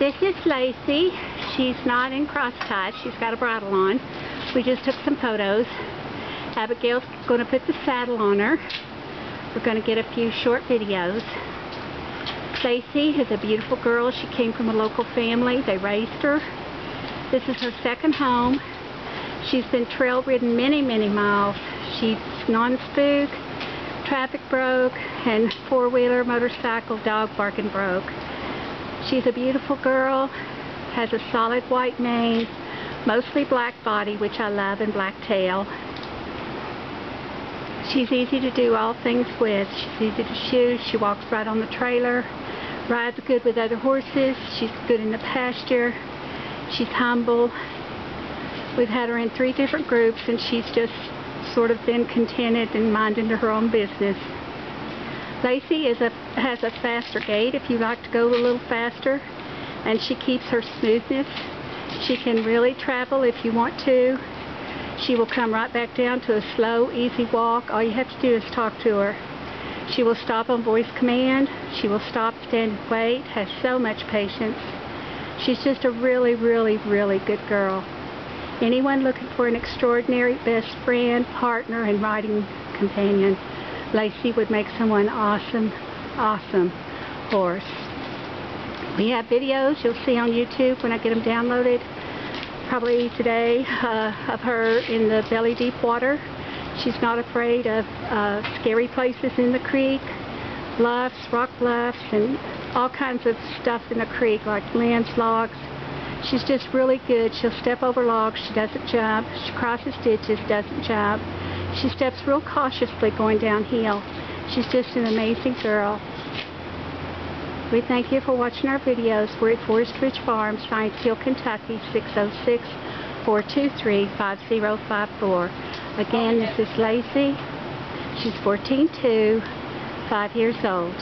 This is Lacey. She's not in cross-tied. She's got a bridle on. We just took some photos. Abigail's going to put the saddle on her. We're going to get a few short videos. Lacey is a beautiful girl. She came from a local family. They raised her. This is her second home. She's been trail ridden many, many miles. She's non-spook, traffic broke, and four-wheeler, motorcycle, dog barking broke. She's a beautiful girl, has a solid white mane, mostly black body, which I love, and black tail. She's easy to do all things with. She's easy to shoe. She walks right on the trailer, rides good with other horses. She's good in the pasture. She's humble. We've had her in 3 different groups, and she's just sort of been contented and minding to her own business. Lacey has a faster gait if you like to go a little faster, and she keeps her smoothness. She can really travel if you want to. She will come right back down to a slow, easy walk. All you have to do is talk to her. She will stop on voice command. She will stop, stand, and wait. Has so much patience. She's just a really, really, really good girl. Anyone looking for an extraordinary best friend, partner, and riding companion, Lacey would make someone awesome, awesome horse. We have videos you'll see on YouTube when I get them downloaded, probably today, of her in the belly deep water. She's not afraid of scary places in the creek, bluffs, rock bluffs, and all kinds of stuff in the creek like limbs, logs. She's just really good. She'll step over logs. She doesn't jump. She crosses ditches, doesn't jump. She steps real cautiously going downhill. She's just an amazing girl. We thank you for watching our videos. We're at Forest Ridge Farm, Science Hill, Kentucky, 606-423-5054. Again, this is Lacey. She's 14'2", 5 years old.